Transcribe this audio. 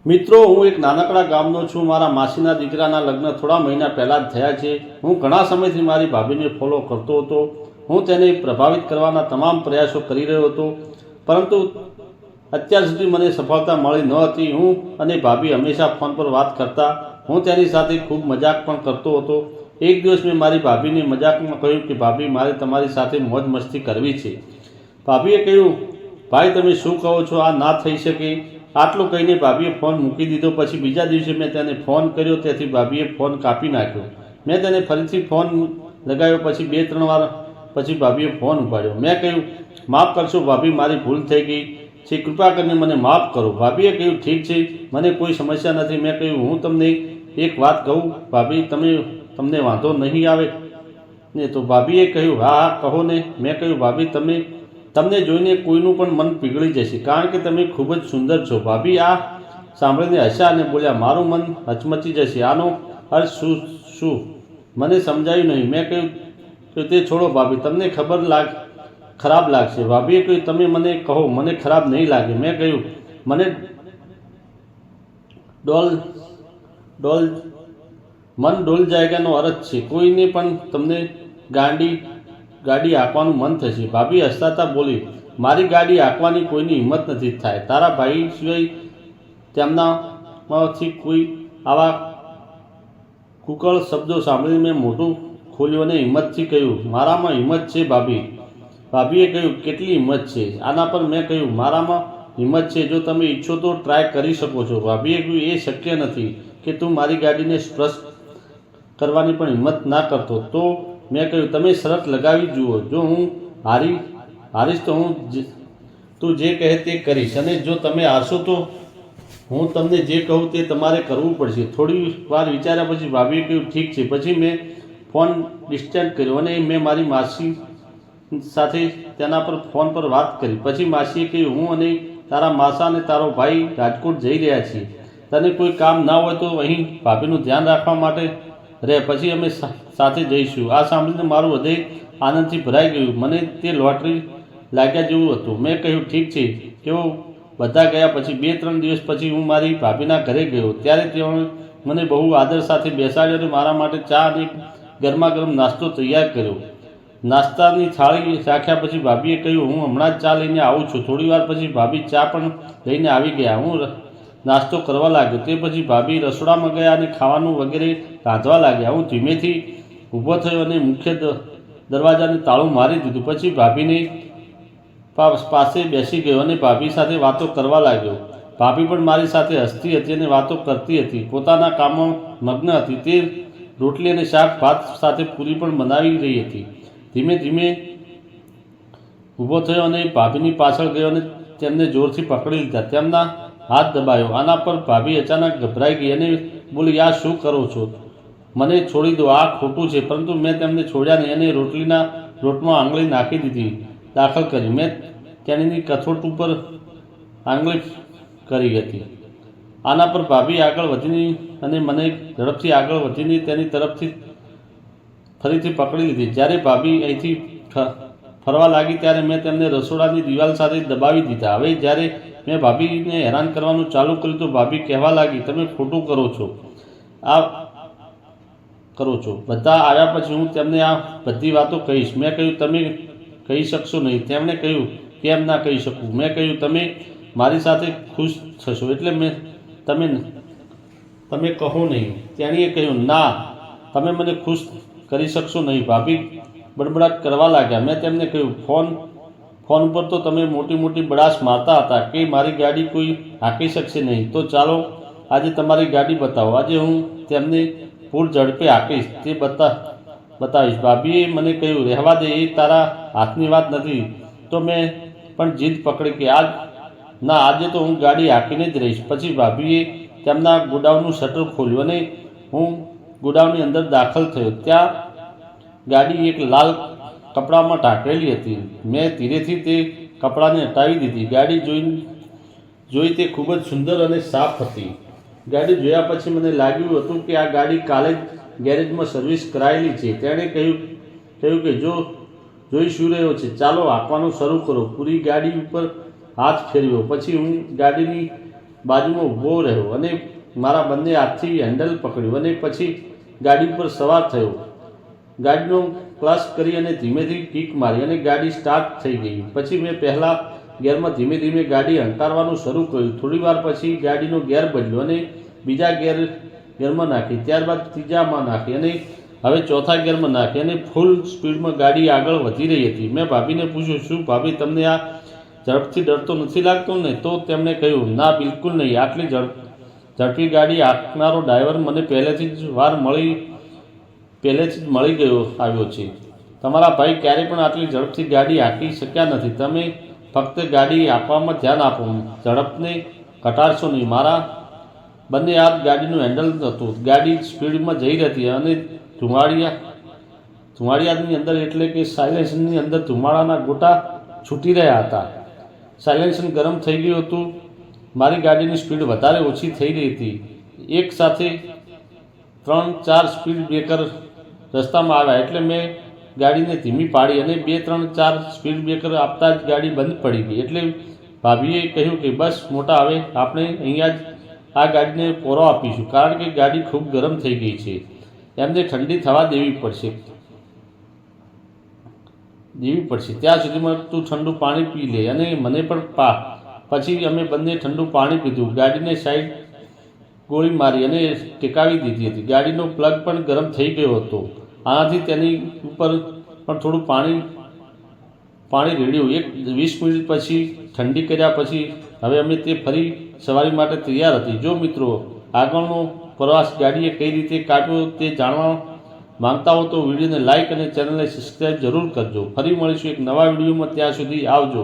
મિત્રો, હું એક નાનકડા ગામનો છું। મારા માસીના દીકરાના લગ્ન થોડા મહિના પહેલાં જ થયા છે। હું ઘણા સમયથી મારી ભાભીને ફોલો કરતો હતો। હું તેને પ્રભાવિત કરવાના તમામ પ્રયાસો કરી રહ્યો હતો, પરંતુ અત્યાર સુધી મને સફળતા મળી ન હતી। હું અને ભાભી હંમેશા ફોન પર વાત કરતા। હું તેની સાથે ખૂબ મજાક પણ કરતો હતો। એક દિવસ મેં મારી ભાભીને મજાકમાં કહ્યું કે ભાભી, મારે તમારી સાથે મોજ મસ્તી કરવી છે। ભાભીએ કહ્યું, ભાઈ તમે શું કહો છો, આ ના થઈ શકે। આટલું કહીને ભાભીએ ફોન મૂકી દીધો। પછી બીજા દિવસે મેં તેને ફોન કર્યો, તેથી ભાભીએ ફોન કાપી નાખ્યો। મેં તેને ફરીથી ફોન લગાવ્યો। પછી 2-3 વાર પછી ભાભીએ ફોન ઉપાડ્યો। મેં કહ્યું, માફ કરશો ભાભી, મારી ભૂલ થઈ ગઈ છે, કૃપા કરીને મને માફ કરો। ભાભીએ કહ્યું, ઠીક છે, મને કોઈ સમસ્યા નથી। મેં કહ્યું, હું તમને એક વાત કહું ભાભી, તમને વાંધો નહીં આવે ને? તો ભાભીએ કહ્યું, હા હા કહો ને। મેં કહ્યું, ભાભી તમને જોઈને કોઈનું પણ મન પીગળી જશે, કારણ કે તમે ખૂબ જ સુંદર છો। ભાભી આ સાંભળીને હસ્યા અને બોલ્યા, મારું મન હચમચી જશે, આનો અર્થ શું? મને સમજાયું નહીં। મેં કહ્યું, તે છોડો ભાભી, તમને ખરાબ લાગશે। ભાભીએ કહ્યું, તમે મને કહો, મને ખરાબ નહીં લાગે। મેં કહ્યું, મને મન ડોલ જાયગાનો અર્થ છે, કોઈને પણ તમને ગાડી હાંકવાનું મન થશે। ભાભી હસતા બોલી, મારી ગાડી હાંકવાની કોઈની હિંમત નથી થાય। તારા ભાઈ સિવાય તેમનામાંથી કોઈ આવા કુકળ શબ્દો સાંભળીને મેં મોઢું ખોલ્યું અને હિંમતથી કહ્યું, મારામાં હિંમત છે ભાભી। ભાભીએ કહ્યું, કેટલી હિંમત છે આના પર? મેં કહ્યું, મારામાં હિંમત છે, જો તમે ઈચ્છો તો ટ્રાય કરી શકો છો। ભાભીએ કહ્યું, એ શક્ય નથી કે તું મારી ગાડીને સ્પર્શ કરવાની પણ હિંમત ના કરતો તો? મેં કહ્યું, તમે શરત લગાવી જુઓ, જો હું હારીશ તો તું જે કહે તે કરીશ, અને જો તમે હારશો તો હું તમને જે કહું તે તમારે કરવું પડશે। થોડી વાર વિચાર્યા પછી ભાભીએ કહ્યું, ઠીક છે। પછી મેં ફોન ડિસ્કનેક્ટ કર્યો અને મેં મારી માસી સાથે તેના પર ફોન પર વાત કરી। પછી માસીએ કહ્યું, હું અને તારા માસા અને તારો ભાઈ રાજકોટ જઈ રહ્યા છીએ, તને કોઈ કામ ના હોય તો અહીં ભાભીનું ધ્યાન રાખવા માટે રહે, પછી અમે સાથે જઈશું। આ સાંભળીને મારું હૃદય આનંદથી ભરાઈ ગયું। મને તે લોટરી લાગ્યા જેવું હતું। મેં કહ્યું, ઠીક છે। તેઓ બધા ગયા। પછી 2-3 દિવસ પછી હું મારી ભાભીના ઘરે ગયો, ત્યારે તેઓએ મને બહુ આદર સાથે બેસાડ્યો અને મારા માટે ચા અને ગરમા ગરમ નાસ્તો તૈયાર કર્યો। નાસ્તાની થાળી રાખ્યા પછી ભાભીએ કહ્યું, હું હમણાં જ ચા લઈને આવું છું। થોડી વાર પછી ભાભી ચા પણ લઈને આવી ગયા। હું નાસ્તો કરવા લાગ્યો, તે પછી ભાભી રસોડામાં ગયા અને ખાવાનું વગેરે રાંધવા લાગ્યા। હું ધીમેથી ઊભો થયો અને મુખ્ય દરવાજાને તાળું મારી દીધું। પછી ભાભીને પાસે બેસી ગયો અને ભાભી સાથે વાતો કરવા લાગ્યો। ભાભી પણ મારી સાથે હસતી હતી અને વાતો કરતી હતી, પોતાના કામમાં મગ્ન હતી। તે રોટલી અને શાક ભાત સાથે પૂરી પણ બનાવી રહી હતી। ધીમે ધીમે ઊભો થયો અને ભાભીની પાછળ ગયો અને તેમને જોરથી પકડી લીધા, તેમના હાથ દબાયો। આના પર ભાભી અચાનક ગભરાઈ ગઈ અને બોલી, આ શું કરો છો? મને છોડી દો, આ ખોટું છે। પરંતુ મેં તેમને છોડ્યા નહીં અને રોટલીના લોટમાં આંગળી દાખલ કરી। મેં તેણીની કઠોળ ઉપર આંગળી કરી હતી। આના પર ભાભી આગળ વધીને અને મને ઝડપથી આગળ વધીને તેની તરફથી ફરીથી પકડી લીધી। જ્યારે ભાભી અહીંથી ફરવા લાગી ત્યારે મેં તેમને રસોડાની દિવાલ સાથે દબાવી દીધા। હવે જ્યારે મેં ભાભીને હેરાન કરવાનું ચાલુ કર્યું તો ભાભી કહેવા લાગી, તમે ખોટું કરો છો। બધા આવ્યા પછી હું તેમને આ બધી વાતો કહીશ। મેં કહ્યું, તમે કહી શકશો નહીં। તેમણે કહ્યું, કેમ ના કહી શકું? મેં કહ્યું, તમે મારી સાથે ખુશ થશો એટલે તમે કહો નહીં। તેણીએ કહ્યું, ના, તમે મને ખુશ કરી શકશો નહીં। ભાભી બડબડાટ કરવા લાગ્યા। મેં તેમને કહ્યું, ફોન ઉપર તો તમે મોટી બડાશ મારતા હતા કે મારી ગાડી કોઈ હાંકી શકશે નહીં, તો ચાલો આજે તમારી ગાડી બતાવો। આજે હું તેમને ફૂલ ઝડપે હાંકીશ, તે બતાવીશ। ભાભીએ મને કહ્યું, રહેવા દે, એ તારા હાથની વાત નથી। તો મેં પણ જીદ પકડી કે આજે તો હું ગાડી હાંકીને જ રહીશ। પછી ભાભીએ તેમના ગોડાઉનનું શટર ખોલ્યું અને હું ગોડાઉનની અંદર દાખલ થયો। ત્યાં ગાડી એક લાલ કપડામાં ઢાંકેલી હતી। મેં ધીરેથી તે કપડાને હટાવી દીધી। ગાડી જોઈ તે ખૂબ જ સુંદર અને સાફ હતી। ગાડી જોયા પછી મને લાગ્યું હતું કે આ ગાડી કાલે જ ગેરેજમાં સર્વિસ કરાયેલી છે। તેણે કહ્યું કે જોઈ શું રહ્યો છે, ચાલો હાંકવાનું શરૂ કરો। પૂરી ગાડી ઉપર હાથ ફેરવ્યો। પછી હું ગાડીની બાજુમાં ઊભો રહ્યો અને મારા બંને હાથથી હેન્ડલ પકડ્યું અને પછી ગાડી ઉપર સવાર થયો. ગાડીનો ક્લચ કરી અને ધીમેથી કિક મારી અને ગાડી સ્ટાર્ટ થઈ ગઈ. પછી મેં પહેલા ગેરમાં ધીમે ધીમે ગાડી હંકારવાનું શરૂ કર્યું. થોડી વાર પછી ગાડીનો ગેર બદલ્યો અને બીજા ગેરમાં નાખી, ત્યારબાદ ત્રીજામાં નાખી અને હવે ચોથા ગેરમાં નાખી અને ફૂલ સ્પીડમાં ગાડી આગળ વધી રહી હતી. મેં ભાભીને પૂછ્યું, શું ભાભી તમને આ ઝડપથી ડર તો નથી લાગતો ને? તો તેમણે કહ્યું, ના બિલકુલ નહીં. આટલી ઝડપી ગાડી હાંકનારો ડ્રાઈવર મને પહેલેથી જ મળી આવ્યો છે. તમારા ભાઈ ક્યારેય પણ આટલી ઝડપથી ગાડી હાંકી શક્યા નથી. તમે ફક્ત ગાડી હાંકવામાં ધ્યાન આપો, ઝડપને ઘટાડશો નહીં. મારા બંને હાથ ગાડીનું હેન્ડલ હતું. ગાડી સ્પીડમાં જઈ રહી હતી અને ધુમાડિયાની અંદર એટલે કે સાયલેન્સરની અંદર ધુમાડાના ગોટા છૂટી રહ્યા હતા. સાયલેન્સર ગરમ થઈ ગયું હતું. મારી ગાડીની સ્પીડ વધારે ઓછી થઈ રહી હતી. એક સાથે 3-4 સ્પીડ બ્રેકર રસ્તામાં આવ્યા એટલે મેં ગાડીને ધીમી પાડી અને 2-3-4 સ્પીડ બ્રેકર આપતા જ ગાડી બંધ પડી ગઈ. એટલે ભાભીએ કહ્યું કે બસ મોટા, હવે આપણે અહીંયા જ આ ગાડીને પોરો આપીશું, કારણ કે ગાડી ખૂબ ગરમ થઈ ગઈ છે. એમને ઠંડી થવા દેવી પડશે. ત્યાં સુધીમાં તું ઠંડુ પાણી પી લે અને મને પણ પા. પછી અમે બંને ઠંડુ પાણી પીધું. ગાડીને સાઈડ ગોળી મારી અને ટેકાવી દીધી હતી. ગાડીનો પ્લગ પણ ગરમ થઈ ગયો હતો. આનાથી તેની ઉપર પણ થોડું પાણી રેડ્યું. 20 મિનિટ પછી ઠંડી કર્યા પછી હવે અમે તે ફરી સવારી માટે તૈયાર હતી. જો મિત્રો આગળનો પ્રવાસ ગાડીએ કઈ રીતે કાઢ્યો તે જાણવા માંગતા હો તો વિડીયોને લાઇક અને ચેનલને સબસ્ક્રાઈબ જરૂર કરજો. ફરી મળીશું એક નવા વિડીયોમાં. ત્યાં સુધી આવજો.